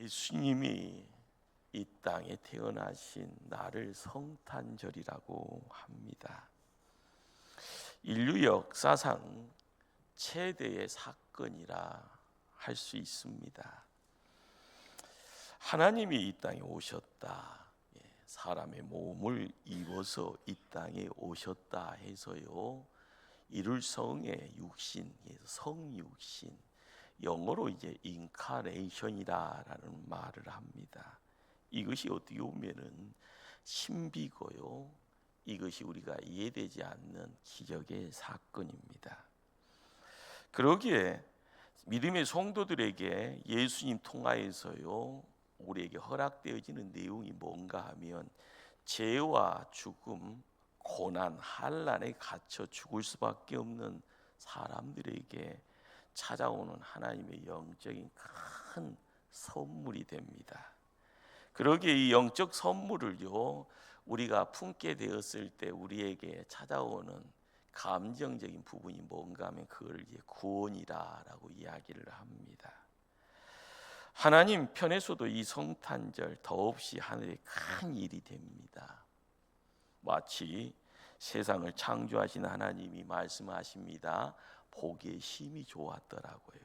예수님이 이 땅에 태어나신 날을 성탄절이라고 합니다. 인류 역사상 최대의 사건이라 할 수 있습니다. 하나님이 이 땅에 오셨다, 사람의 몸을 입어서 이 땅에 오셨다 해서요, 이룰 성의 육신, 성육신, 영어로 이제 인카네이션이라는 말을 합니다. 이것이 어떻게 보면은 신비고요, 이것이 우리가 이해되지 않는 기적의 사건입니다. 그러기에 믿음의 성도들에게 예수님 통하여서요, 우리에게 허락되어지는 내용이 뭔가 하면, 죄와 죽음, 고난, 환난에 갇혀 죽을 수밖에 없는 사람들에게 찾아오는 하나님의 영적인 큰 선물이 됩니다. 그러기에 이 영적 선물을요, 우리가 품게 되었을 때 우리에게 찾아오는 감정적인 부분이 뭔가 하면 그걸 이제 구원이라고 이야기를 합니다. 하나님 편에서도 이 성탄절 더없이 하늘의 큰 일이 됩니다. 마치 세상을 창조하신 하나님이 말씀하십니다. 보기에 심히 좋았더라고요.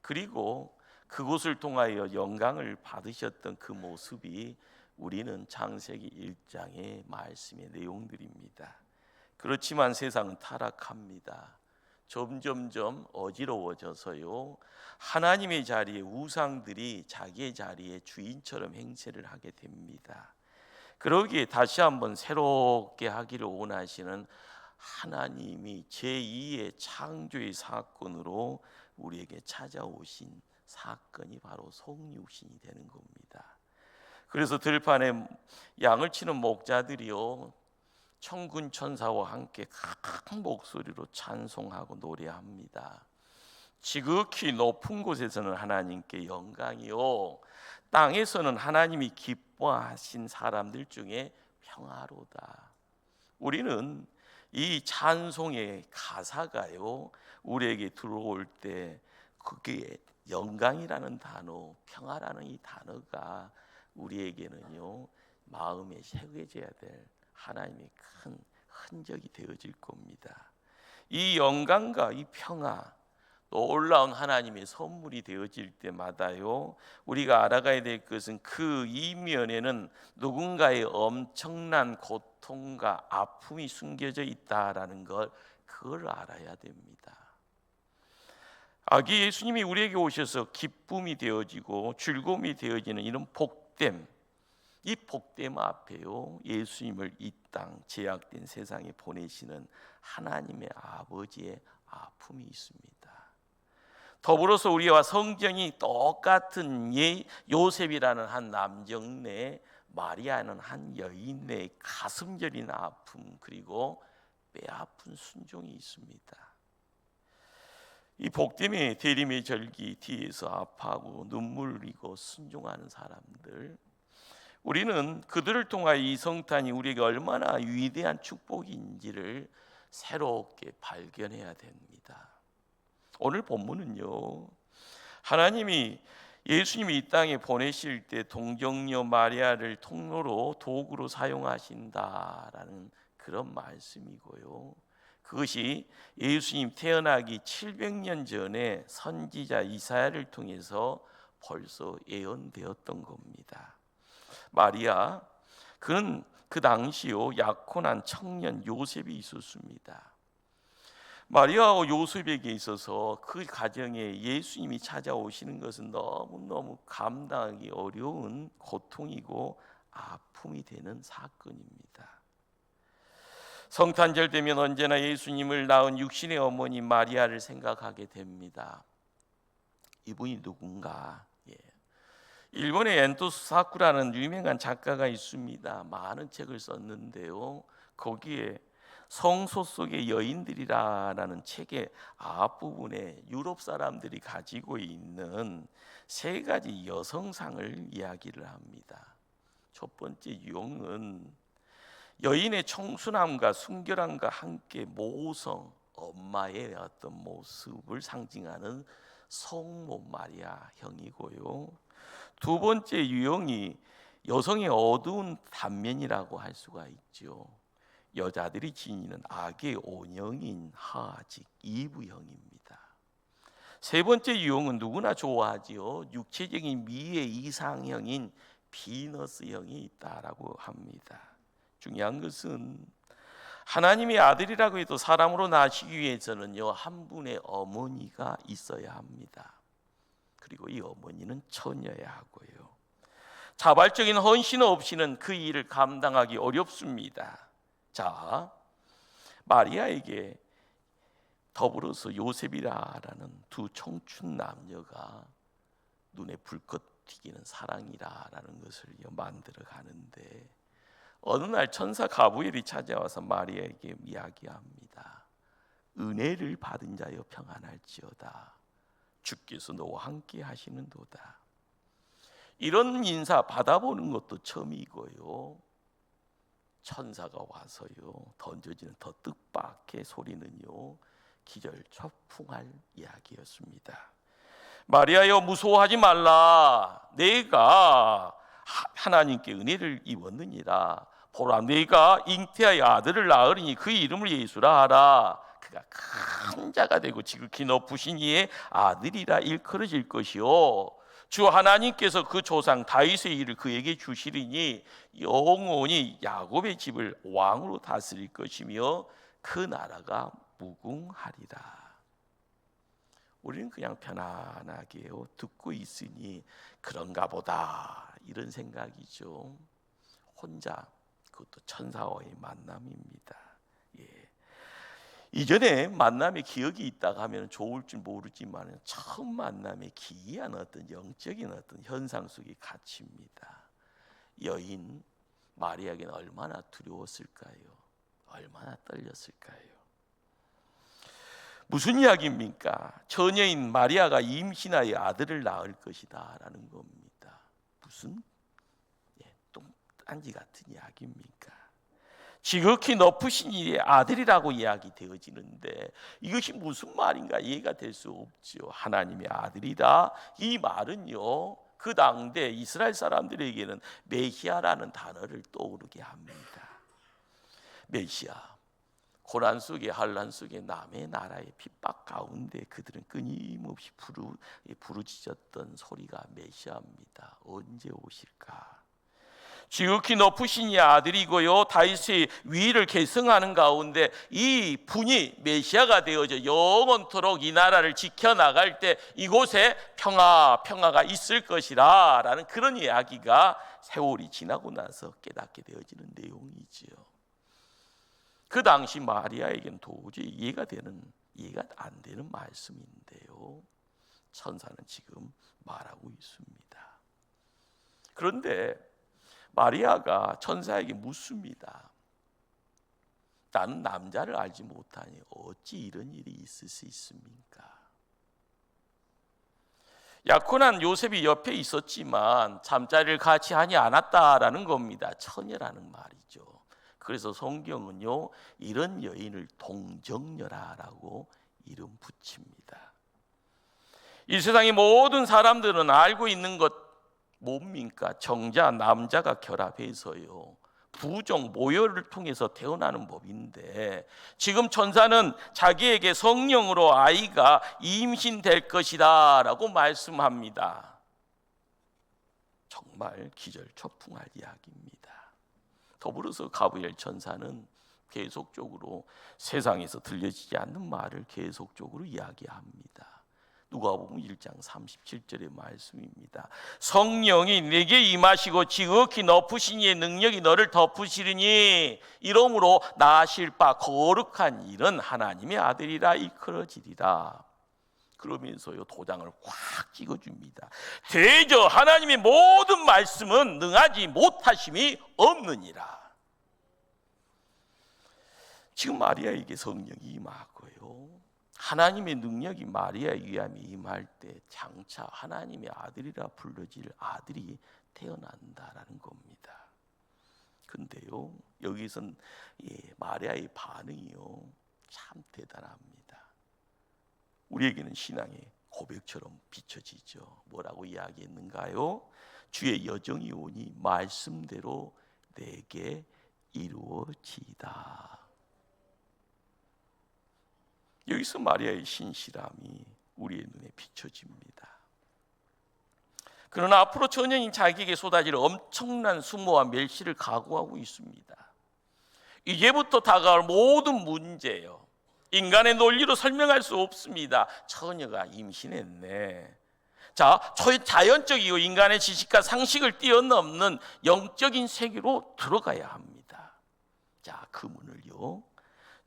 그리고 그곳을 통하여 영광을 받으셨던 그 모습이 우리는 창세기 1장의 말씀의 내용들입니다. 그렇지만 세상은 타락합니다. 점점점 어지러워져서요, 하나님의 자리에 우상들이 자기의 자리에 주인처럼 행세를 하게 됩니다. 그러기에 다시 한번 새롭게 하기를 원하시는 하나님이 제2의 창조의 사건으로 우리에게 찾아오신 사건이 바로 성육신이 되는 겁니다. 그래서 들판에 양을 치는 목자들이요, 천군 천사와 함께 큰 목소리로 찬송하고 노래합니다. 지극히 높은 곳에서는 하나님께 영광이요, 땅에서는 하나님이 기뻐하신 사람들 중에 평화로다. 우리는 이 찬송의 가사가요, 우리에게 들어올 때 그게 영광이라는 단어, 평화라는 이 단어가 우리에게는요, 마음에 새겨져야 될 하나님의 큰 흔적이 되어질 겁니다. 이 영광과 이 평화, 놀라운 하나님의 선물이 되어질 때마다요, 우리가 알아가야 될 것은 그 이면에는 누군가의 엄청난 고통과 아픔이 숨겨져 있다라는 걸, 그걸 알아야 됩니다. 아기 예수님이 우리에게 오셔서 기쁨이 되어지고 즐거움이 되어지는 이런 복됨, 이 복됨 앞에요, 예수님을 이 땅 제약된 세상에 보내시는 하나님의 아버지의 아픔이 있습니다. 더불어서 우리와 성정이 똑같은 요셉이라는 한 남정네, 마리아는 한 여인의 가슴 저린 아픔, 그리고 뼈아픈 순종이 있습니다. 이 복됨의 대림의 절기 뒤에서 아파하고 눈물 흘리고 순종하는 사람들, 우리는 그들을 통하여 이 성탄이 우리에게 얼마나 위대한 축복인지를 새롭게 발견해야 됩니다. 오늘 본문은요, 하나님이 예수님이 이 땅에 보내실 때 동정녀 마리아를 통로로 도구로 사용하신다라는 그런 말씀이고요, 그것이 예수님 태어나기 700년 전에 선지자 이사야를 통해서 벌써 예언되었던 겁니다. 마리아, 그는 그 당시요 약혼한 청년 요셉이 있었습니다. 마리아와 요셉에게 있어서 그 가정에 예수님이 찾아오시는 것은 너무너무 감당하기 어려운 고통이고 아픔이 되는 사건입니다. 성탄절 되면 언제나 예수님을 낳은 육신의 어머니 마리아를 생각하게 됩니다. 이분이 누군가? 일본의 엔토스 사쿠라는 유명한 작가가 있습니다. 많은 책을 썼는데요, 거기에 성소 속의 여인들이라는 책의 앞부분에 유럽 사람들이 가지고 있는 세 가지 여성상을 이야기를 합니다. 첫 번째 유형은 여인의 청순함과 순결함과 함께 모성, 엄마의 어떤 모습을 상징하는 성모 마리아 형이고요, 두 번째 유형이 여성의 어두운 단면이라고 할 수가 있죠. 여자들이 지니는 악의 원형인 하직 이브형입니다. 세 번째 유형은 누구나 좋아하지요. 육체적인 미의 이상형인 비너스형이 있다라고 합니다. 중요한 것은 하나님의 아들이라고 해도 사람으로 나시기 위해서는요, 한 분의 어머니가 있어야 합니다. 그리고 이 어머니는 처녀야 하고요. 자발적인 헌신 없이는 그 일을 감당하기 어렵습니다. 자, 마리아에게 더불어서 요셉이라는 두 청춘 남녀가 눈에 불꽃 튀기는 사랑이라는 것을 만들어 가는데, 어느 날 천사 가브리엘이 찾아와서 마리아에게 이야기합니다. 은혜를 받은 자여 평안할지어다. 주께서 너와 함께 하시는도다. 이런 인사 받아보는 것도 처음이고요. 천사가 와서요 던져지는 더 뜻밖의 소리는요 기절초풍할 이야기였습니다. 마리아여 무서워하지 말라. 내가 하나님께 은혜를 입었느니라. 보라 내가 잉태하여 아들을 낳으리니 그 이름을 예수라 하라. 그가 큰 자가 되고 지극히 높으신 이의 아들이라 일컬어질 것이요 주 하나님께서 그 조상 다윗의 일을 그에게 주시리니 영원히 야곱의 집을 왕으로 다스릴 것이며 그 나라가 무궁하리라. 우리는 그냥 편안하게 듣고 있으니 그런가 보다 이런 생각이죠. 혼자, 그것도 천사와의 만남입니다. 이전에 만남의 기억이 있다고 하면 좋을 줄 모르지만 처음 만남의 기이한 어떤 영적인 어떤 현상 속의 가치입니다. 여인 마리아에게는 얼마나 두려웠을까요? 얼마나 떨렸을까요? 무슨 이야기입니까? 처녀인 마리아가 임신하여 아들을 낳을 것이다 라는 겁니다. 무슨 똥단지 같은 이야기입니까? 지극히 높으신 이의 아들이라고 이야기되어지는데 이것이 무슨 말인가 이해가 될 수 없죠. 하나님의 아들이다. 이 말은요 그 당대 이스라엘 사람들에게는 메시아라는 단어를 떠오르게 합니다. 메시아, 고난 속에 환난 속에 남의 나라의 핍박 가운데 그들은 끊임없이 부르짖었던 소리가 메시아입니다. 언제 오실까? 지극히 높으신 이 아들이고요 다윗의 위를 계승하는 가운데 이 분이 메시아가 되어져 영원토록 이 나라를 지켜나갈 때 이곳에 평화가 있을 것이라 라는 그런 이야기가 세월이 지나고 나서 깨닫게 되어지는 내용이지요. 그 당시 마리아에게는 도저히 이해가 안 되는 말씀인데요 천사는 지금 말하고 있습니다. 그런데 마리아가 천사에게 묻습니다. 나는 남자를 알지 못하니 어찌 이런 일이 있을 수 있습니까? 약혼한 요셉이 옆에 있었지만 잠자리를 같이 하지 않았다라는 겁니다. 처녀라는 말이죠. 그래서 성경은요 이런 여인을 동정녀라라고 이름 붙입니다. 이 세상의 모든 사람들은 알고 있는 것 뭡니까? 정자 남자가 결합해서요 부종 모혈을 통해서 태어나는 법인데 지금 천사는 자기에게 성령으로 아이가 임신될 것이다 라고 말씀합니다. 정말 기절초풍할 이야기입니다. 더불어서 가브리엘 천사는 계속적으로 세상에서 들려지지 않는 말을 계속적으로 이야기합니다. 누가복음 1장 37절의 말씀입니다. 성령이 내게 임하시고 지극히 높으신 이의 능력이 너를 덮으시리니 이러므로 나실 바 거룩한 일은 하나님의 아들이라 일컬어지리라. 그러면서요 도장을 확 찍어줍니다. 대저 하나님의 모든 말씀은 능하지 못하심이 없느니라. 지금 마리아에게 성령이 임하고요 하나님의 능력이 마리아에 의하여 임할 때 장차 하나님의 아들이라 불러질 아들이 태어난다라는 겁니다. 근데요 여기선 마리아의 반응이요 참 대단합니다. 우리에게는 신앙의 고백처럼 비춰지죠. 뭐라고 이야기했는가요? 주의 여정이 오니 말씀대로 내게 이루어지이다. 여기서 마리아의 신실함이 우리의 눈에 비춰집니다. 그러나 앞으로 전형인 자기에게 쏟아질 엄청난 수모와 멸시를 각오하고 있습니다. 이제부터 다가올 모든 문제요, 인간의 논리로 설명할 수 없습니다. 처녀가 임신했네. 자, 초자연적이고 인간의 지식과 상식을 뛰어넘는 영적인 세계로 들어가야 합니다. 자, 그 문을요,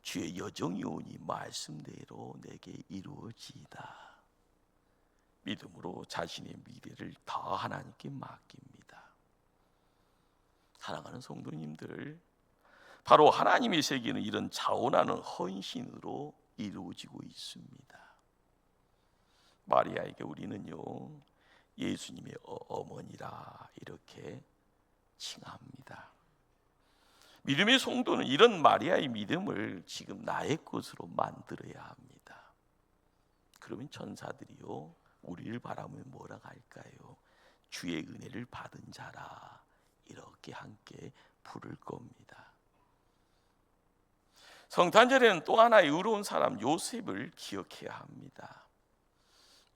주의 여정이 오니 말씀대로 내게 이루어지이다. 믿음으로 자신의 미래를 다 하나님께 맡깁니다. 사랑하는 성도님들, 바로 하나님의 세계는 이런 자원하는 헌신으로 이루어지고 있습니다. 마리아에게 우리는요, 예수님의 어머니라 이렇게 칭합니다. 믿음의 성도는 이런 마리아의 믿음을 지금 나의 것으로 만들어야 합니다. 그러면 천사들이요, 우리를 바라보며 뭐라 할까요? 주의 은혜를 받은 자라 이렇게 함께 부를 겁니다. 성탄절에는 또 하나의 의로운 사람 요셉을 기억해야 합니다.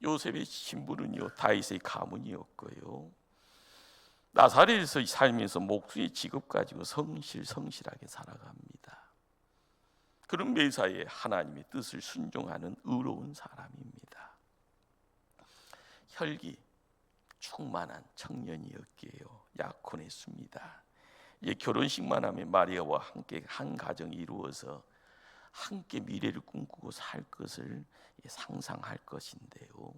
요셉의 신분은요, 다윗의 가문이었고요, 나사렛에서 살면서 목수의 직업 가지고 성실하게 살아갑니다. 그런 매사에 하나님의 뜻을 순종하는 의로운 사람입니다. 혈기 충만한 청년이었기에요, 약혼했습니다. 이제 결혼식만 하면 마리아와 함께 한 가정이 이루어서 함께 미래를 꿈꾸고 살 것을 상상할 것인데요,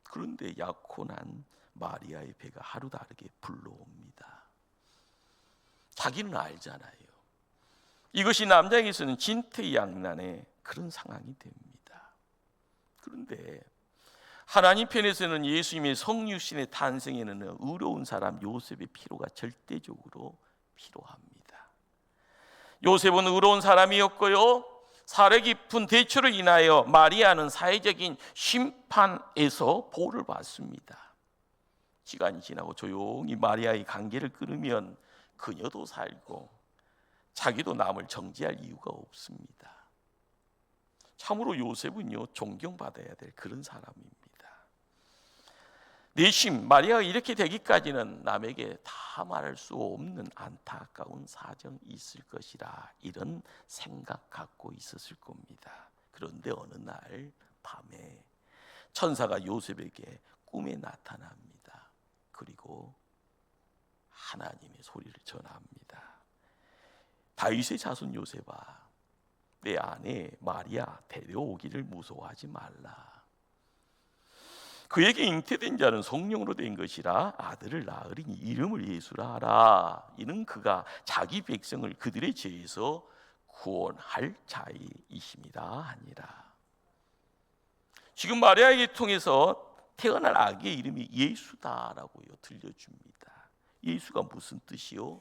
그런데 약혼한 마리아의 배가 하루 다르게 불러옵니다. 자기는 알잖아요. 이것이 남자에게서는 진퇴양난의 그런 상황이 됩니다. 그런데 하나님 편에서는 예수님의 성육신의 탄생에는 의로운 사람 요셉의 필요가 절대적으로 필요합니다. 요셉은 의로운 사람이었고요, 사려 깊은 대처로 인하여 마리아는 사회적인 심판에서 보호를 받습니다. 시간이 지나고 조용히 마리아의 관계를 끊으면 그녀도 살고 자기도 남을 정죄할 이유가 없습니다. 참으로 요셉은요, 존경받아야 될 그런 사람입니다. 내심 마리아가 이렇게 되기까지는 남에게 다 말할 수 없는 안타까운 사정이 있을 것이라 이런 생각 갖고 있었을 겁니다. 그런데 어느 날 밤에 천사가 요셉에게 꿈에 나타납니다. 그리고 하나님의 소리를 전합니다. 다윗의 자손 요셉아, 내 아내 마리아 데려오기를 무서워하지 말라. 그에게 잉태된 자는 성령으로 된 것이라 아들을 낳으리니 이름을 예수라 하라. 이는 그가 자기 백성을 그들의 죄에서 구원할 자이심이라 하니라. 지금 마리아에게 통해서 태어날 아기의 이름이 예수다라고요 들려줍니다. 예수가 무슨 뜻이요?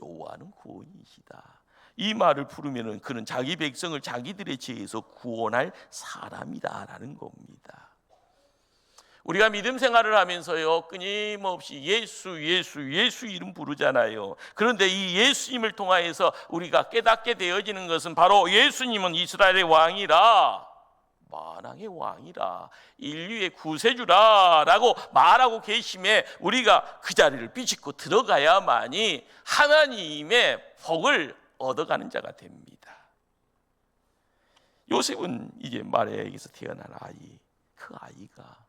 여호와는 구원이시다. 이 말을 부르면은 그는 자기 백성을 자기들의 죄에서 구원할 사람이다라는 겁니다. 우리가 믿음 생활을 하면서요, 끊임없이 예수 이름 부르잖아요. 그런데 이 예수님을 통하여서 우리가 깨닫게 되어지는 것은 바로 예수님은 이스라엘의 왕이라, 만왕의 왕이라, 인류의 구세주라라고 말하고 계심에 우리가 그 자리를 비집고 들어가야만이 하나님의 복을 얻어가는 자가 됩니다. 요셉은 이제 마리아에게서 태어난 아이, 그 아이가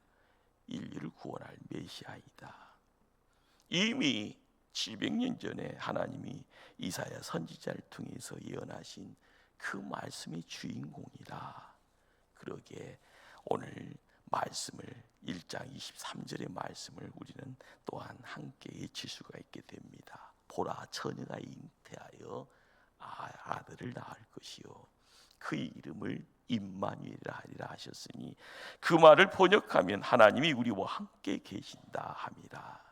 인류를 구원할 메시아이다. 이미 700년 전에 하나님이 이사야 선지자를 통해서 예언하신 그 말씀의 주인공이라. 그러기에 오늘 말씀을 1장 23절의 말씀을 우리는 또한 함께 외칠 수가 있게 됩니다. 보라, 처녀가 잉태하여 아들을 낳을 것이요 그의 이름을 임마누엘이라 하리라 하셨으니, 그 말을 번역하면 하나님이 우리와 함께 계신다 함이라.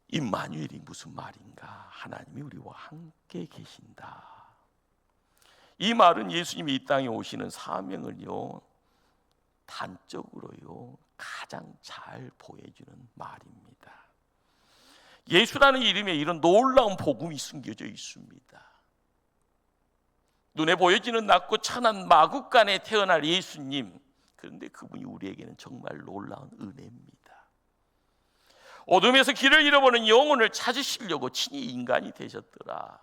임마누엘이 무슨 말인가? 하나님이 우리와 함께 계신다. 이 말은 예수님이 이 땅에 오시는 사명을요 단적으로요 가장 잘 보여주는 말입니다. 예수라는 이름에 이런 놀라운 복음이 숨겨져 있습니다. 눈에 보여지는 낮고 천한 마국간에 태어날 예수님, 그런데 그분이 우리에게는 정말 놀라운 은혜입니다. 어둠에서 길을 잃어버린 영혼을 찾으시려고 친히 인간이 되셨더라.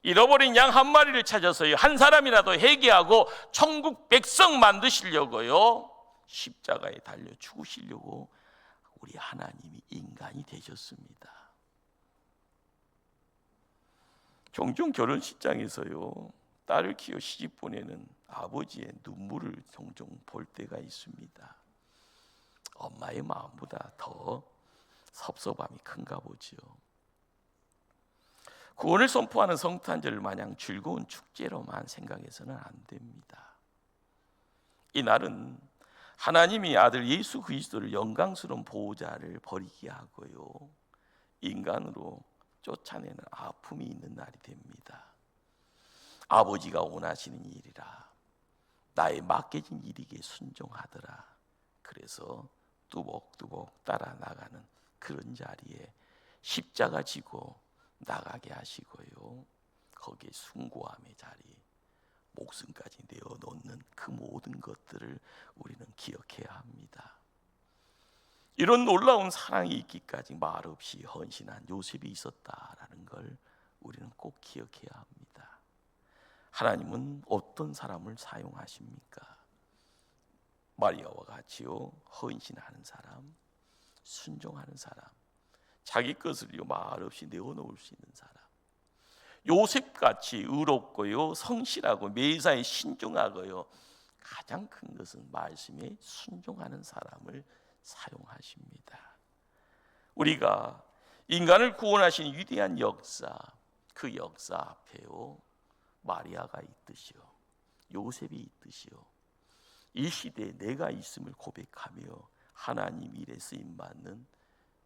잃어버린 양 한 마리를 찾아서요, 한 사람이라도 회개하고 천국 백성 만드시려고요, 십자가에 달려 죽으시려고 우리 하나님이 인간이 되셨습니다. 종종 결혼식장에서요, 딸을 키워 시집 보내는 아버지의 눈물을 종종 볼 때가 있습니다. 엄마의 마음보다 더 섭섭함이 큰가 보지요. 구원을 선포하는 성탄절을 마냥 즐거운 축제로만 생각해서는 안 됩니다. 이날은 하나님이 아들 예수 그리스도를 영광스러운 보호자를 버리게 하고요, 인간으로 쫓아내는 아픔이 있는 날이 됩니다. 아버지가 원하시는 일이라, 나의 맡겨진 일에게 순종하더라. 그래서 뚜벅뚜벅 따라 나가는 그런 자리에 십자가 지고 나가게 하시고요, 거기에 숭고함의 자리, 목숨까지 내어놓는 그 모든 것들을 우리는 기억해야 합니다. 이런 놀라운 사랑이 있기까지 말없이 헌신한 요셉이 있었다라는 걸 우리는 꼭 기억해야 합니다. 하나님은 어떤 사람을 사용하십니까? 마리아와 같이요, 헌신하는 사람, 순종하는 사람, 자기 것을요 말없이 내어놓을 수 있는 사람, 요셉같이 의롭고요 성실하고 매사에 신중하고요, 가장 큰 것은 말씀에 순종하는 사람을 사용하십니다. 우리가 인간을 구원하신 위대한 역사, 그 역사 앞에요, 마리아가 있듯이요, 요셉이 있듯이요, 이 시대에 내가 있음을 고백하며 하나님 일에 쓰임받는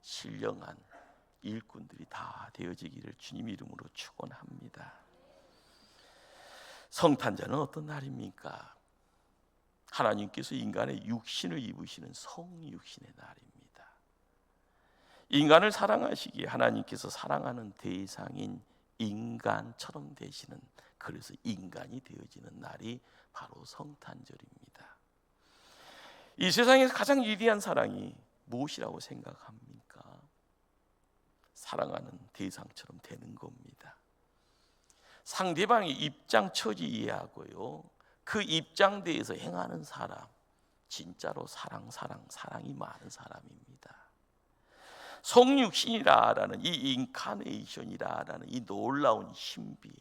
신령한 일꾼들이 다 되어지기를 주님 이름으로 축원합니다. 성탄절은 어떤 날입니까? 하나님께서 인간의 육신을 입으시는 성육신의 날입니다. 인간을 사랑하시기에 하나님께서 사랑하는 대상인 인간처럼 되시는, 그래서 인간이 되어지는 날이 바로 성탄절입니다. 이 세상에서 가장 위대한 사랑이 무엇이라고 생각합니까? 사랑하는 대상처럼 되는 겁니다. 상대방의 입장 처지 이해하고요, 그 입장대에서 행하는 사람, 진짜로 사랑이 많은 사람입니다. 성육신이라는 이 인카네이션이라는 이 놀라운 신비,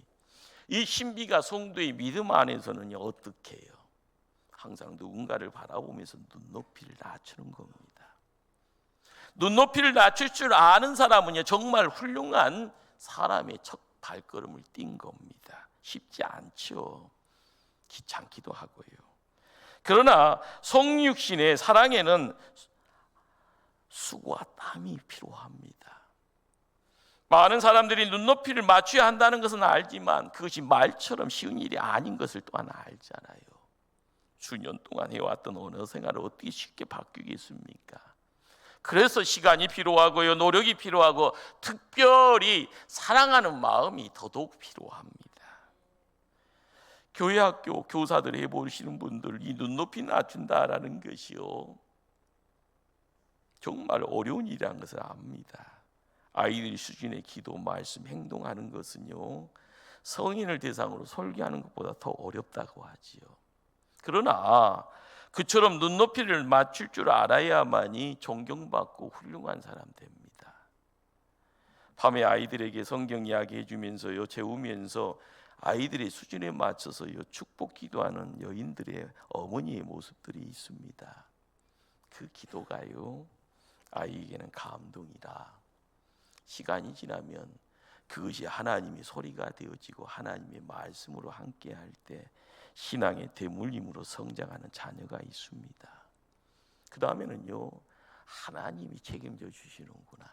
이 신비가 성도의 믿음 안에서는 어떻게 해요? 항상 누군가를 바라보면서 눈높이를 낮추는 겁니다. 눈높이를 낮출 줄 아는 사람은요, 정말 훌륭한 사람의 첫 발걸음을 띈 겁니다. 쉽지 않죠. 귀찮기도 하고요. 그러나 성육신의 사랑에는 수고와 땀이 필요합니다. 많은 사람들이 눈높이를 맞춰야 한다는 것은 알지만 그것이 말처럼 쉬운 일이 아닌 것을 또한 알잖아요. 수년 동안 해왔던 언어 생활을 어떻게 쉽게 바뀌겠습니까? 그래서 시간이 필요하고요, 노력이 필요하고, 특별히 사랑하는 마음이 더더욱 필요합니다. 교회 학교 교사들 해보시는 분들, 이 눈높이 낮춘다라는 것이요, 정말 어려운 일이라는 것을 압니다. 아이들 수준의 기도, 말씀, 행동하는 것은요, 성인을 대상으로 설교하는 것보다 더 어렵다고 하지요. 그러나 그처럼 눈높이를 맞출 줄 알아야만이 존경받고 훌륭한 사람 됩니다. 밤에 아이들에게 성경 이야기해 주면서요, 재우면서 아이들의 수준에 맞춰서요 축복 기도하는 여인들의 어머니의 모습들이 있습니다. 그 기도가요 아이에게는 감동이라, 시간이 지나면 그것이 하나님의 소리가 되어지고 하나님의 말씀으로 함께할 때 신앙의 대물림으로 성장하는 자녀가 있습니다. 그 다음에는요, 하나님이 책임져 주시는구나,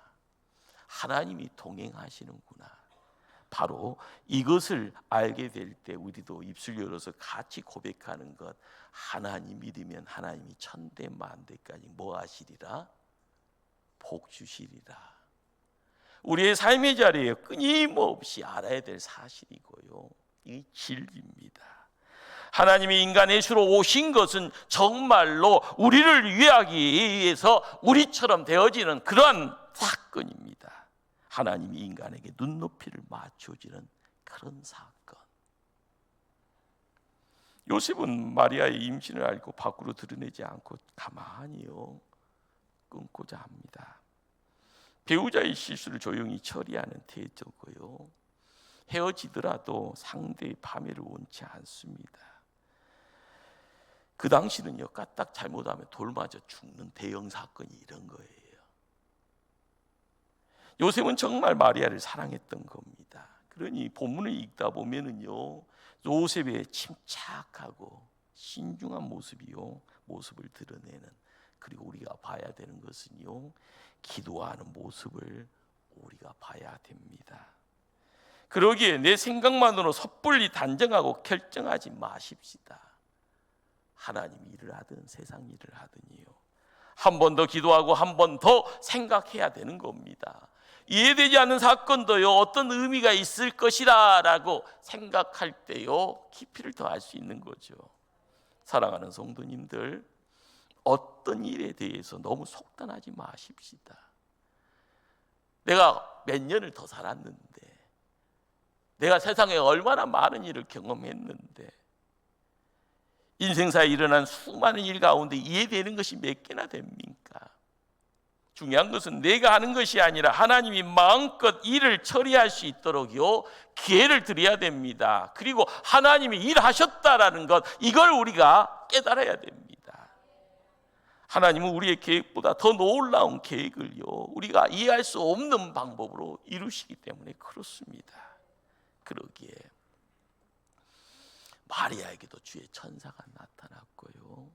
하나님이 동행하시는구나, 바로 이것을 알게 될 때 우리도 입술 열어서 같이 고백하는 것, 하나님 믿으면 하나님이 천대 만대까지 뭐 하시리라? 복 주시리라. 우리의 삶의 자리에 끊임없이 알아야 될 사실이고요, 이 진리입니다. 하나님이 인간의 수로 오신 것은 정말로 우리를 위하기 위해서 우리처럼 되어지는 그러한 사건입니다. 하나님이 인간에게 눈높이를 맞춰주는 그런 사건. 요셉은 마리아의 임신을 알고 밖으로 드러내지 않고 가만히요 끊고자 합니다. 배우자의 실수를 조용히 처리하는 태도고요, 헤어지더라도 상대의 파멸을 원치 않습니다. 그 당시는요, 까딱 잘못하면 돌 맞아 죽는 대형 사건이 이런 거예요. 요셉은 정말 마리아를 사랑했던 겁니다. 그러니 본문을 읽다 보면은요, 요셉의 침착하고 신중한 모습을 드러내는, 그리고 우리가 봐야 되는 것은요, 기도하는 모습을 우리가 봐야 됩니다. 그러기에 내 생각만으로 섣불리 단정하고 결정하지 마십시다. 하나님이 일을 하든 세상 일을 하든요, 한 번 더 기도하고 한 번 더 생각해야 되는 겁니다. 이해되지 않는 사건도요, 어떤 의미가 있을 것이라 라고 생각할 때요, 깊이를 더할 수 있는 거죠. 사랑하는 성도님들, 어떤 일에 대해서 너무 속단하지 마십시다. 내가 몇 년을 더 살았는데, 내가 세상에 얼마나 많은 일을 경험했는데, 인생사에 일어난 수많은 일 가운데 이해되는 것이 몇 개나 됩니까? 중요한 것은 내가 하는 것이 아니라 하나님이 마음껏 일을 처리할 수 있도록요, 기회를 드려야 됩니다. 그리고 하나님이 일하셨다라는 것, 이걸 우리가 깨달아야 됩니다. 하나님은 우리의 계획보다 더 놀라운 계획을요, 우리가 이해할 수 없는 방법으로 이루시기 때문에 그렇습니다. 그러기에 마리아에게도 주의 천사가 나타났고요,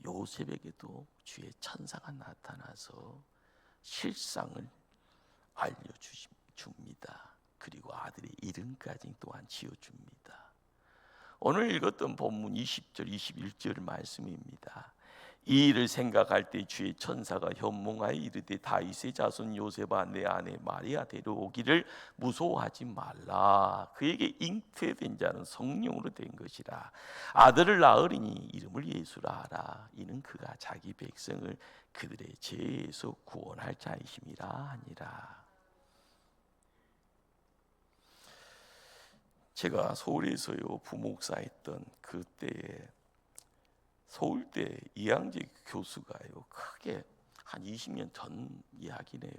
요셉에게도 주의 천사가 나타나서 실상을 알려줍니다. 그리고 아들의 이름까지 또한 지어줍니다. 오늘 읽었던 본문 20절 21절 말씀입니다. 이 일을 생각할 때 주의 천사가 현몽하여 이르되 다윗의 자손 요셉아, 내 아내 마리아 데려오기를 무서워하지 말라. 그에게 잉태된 자는 성령으로 된 것이라. 아들을 낳으리니 이름을 예수라 하라. 이는 그가 자기 백성을 그들의 죄에서 구원할 자이심이라 하니라. 제가 서울에서요 부목사했던 그때에 서울대 이양재 교수가요, 크게 한 20년 전 이야기네요.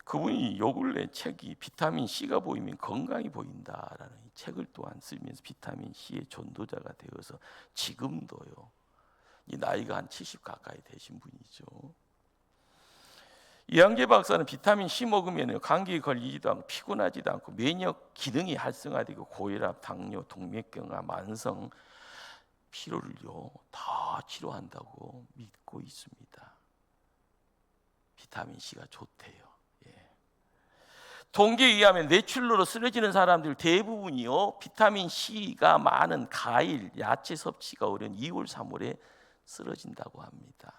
그분이 요 근래 책이 비타민 C가 보이면 건강이 보인다라는 이 책을 또한 쓰면서 비타민 C의 전도자가 되어서 지금도요, 이 나이가 한 70 가까이 되신 분이죠. 이양재 박사는 비타민 C 먹으면 감기에 걸리지도 않고 피곤하지도 않고 면역 기능이 활성화되고 고혈압, 당뇨, 동맥경화, 만성 피로를요 다 치료한다고 믿고 있습니다. 비타민 C가 좋대요. 통계에 의하면 뇌출로로 쓰러지는 사람들 대부분이요 비타민 C가 많은 과일, 야채 섭취가 어려운 2월, 3월에 쓰러진다고 합니다.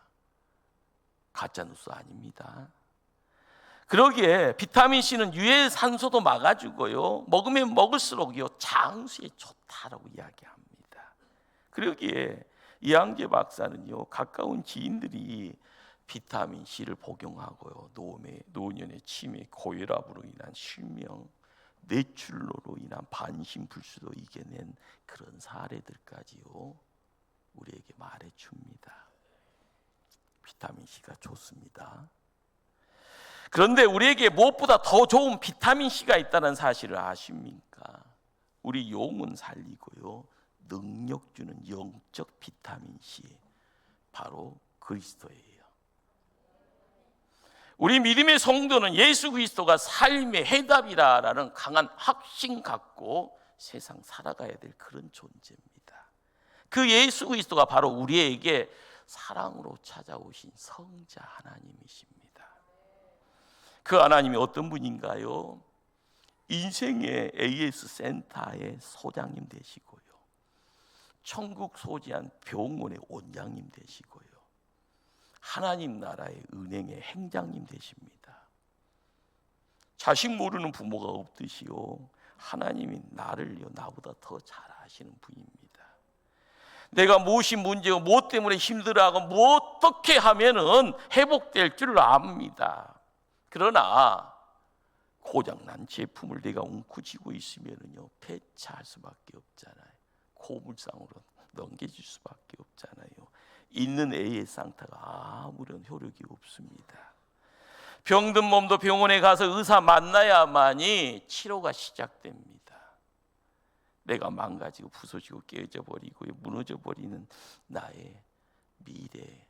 가짜 뉴스 아닙니다. 그러기에 비타민 C는 유해산소도 막아주고요, 먹으면 먹을수록요 장수에 좋다라고 이야기합니다. 그러기에 이양재 박사는요, 가까운 지인들이 비타민 C를 복용하고요, 노년의 치매, 고혈압으로 인한 실명, 뇌출로로 인한 반신불수도 이겨낸 그런 사례들까지요 우리에게 말해줍니다. 비타민 C가 좋습니다. 그런데 우리에게 무엇보다 더 좋은 비타민 C가 있다는 사실을 아십니까? 우리 영혼 살리고요 능력 주는 영적 비타민 C, 바로 그리스도예요. 우리 믿음의 성도는 예수 그리스도가 삶의 해답이라는 강한 확신 갖고 세상 살아가야 될 그런 존재입니다. 그 예수 그리스도가 바로 우리에게 사랑으로 찾아오신 성자 하나님이십니다. 그 하나님이 어떤 분인가요? 인생의 AS 센터의 소장님 되시고요, 천국 소지한 병원의 원장님 되시고요, 하나님 나라의 은행의 행장님 되십니다. 자식 모르는 부모가 없듯이요, 하나님이 나를요 나보다 더 잘 아시는 분입니다. 내가 무엇이 문제고 무엇 때문에 힘들어하고 뭐 어떻게 하면은 회복될 줄 압니다. 그러나 고장난 제품을 내가 웅크쥐고 있으면은요 폐차할 수밖에 없잖아요. 고물상으로 넘겨질 수밖에 없잖아요. 있는 A의 상태가 아무런 효력이 없습니다. 병든 몸도 병원에 가서 의사 만나야만이 치료가 시작됩니다. 내가 망가지고 부서지고 깨져버리고 무너져버리는 나의 미래,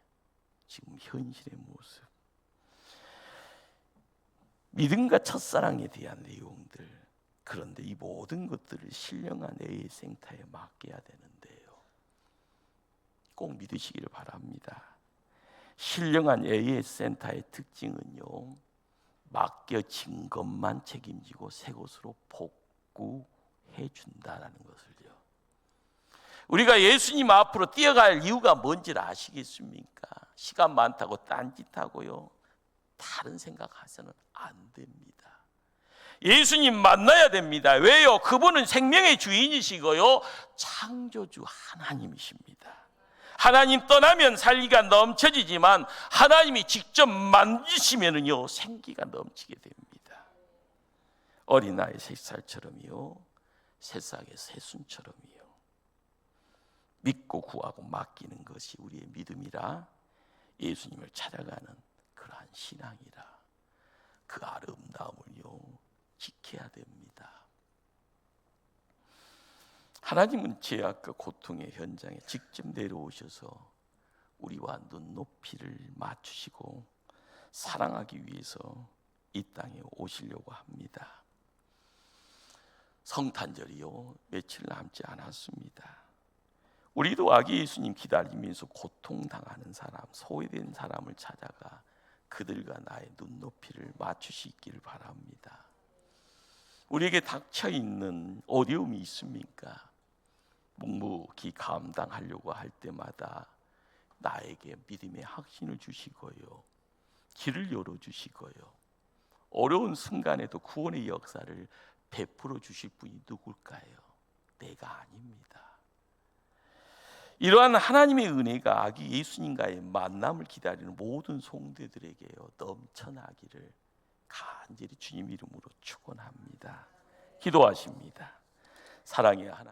지금 현실의 모습, 믿음과 첫사랑에 대한 내용들, 그런데 이 모든 것들을 신령한 A의 센터에 맡겨야 되는데요, 꼭 믿으시기를 바랍니다. 신령한 A의 센터의 특징은요, 맡겨진 것만 책임지고 새 것으로 복구해 준다라는 것을요. 우리가 예수님 앞으로 뛰어갈 이유가 뭔지를 아시겠습니까? 시간 많다고 딴짓하고요, 다른 생각하서는 안 됩니다. 예수님 만나야 됩니다. 왜요? 그분은 생명의 주인이시고요, 창조주 하나님이십니다. 하나님 떠나면 살기가 넘쳐지지만 하나님이 직접 만지시면은요 생기가 넘치게 됩니다. 어린아이 새살처럼요, 새싹의 새순처럼요, 믿고 구하고 맡기는 것이 우리의 믿음이라, 예수님을 찾아가는 그러한 신앙이라, 그 아름다움을요 지켜야 됩니다. 하나님은 죄악과 고통의 현장에 직접 내려오셔서 우리와 눈높이를 맞추시고 사랑하기 위해서 이 땅에 오시려고 합니다. 성탄절이요 며칠 남지 않았습니다. 우리도 아기 예수님 기다리면서 고통당하는 사람, 소외된 사람을 찾아가 그들과 나의 눈높이를 맞추시기를 바랍니다. 우리에게 닥쳐있는 어려움이 있습니까? 묵묵히 감당하려고 할 때마다 나에게 믿음의 확신을 주시고요, 길을 열어주시고요, 어려운 순간에도 구원의 역사를 베풀어 주실 분이 누굴까요? 내가 아닙니다. 이러한 하나님의 은혜가 아기 예수님과의 만남을 기다리는 모든 성도들에게요 넘쳐나기를 간절히 주님 이름으로 축원합니다. 기도하십니다. 사랑의 하나님,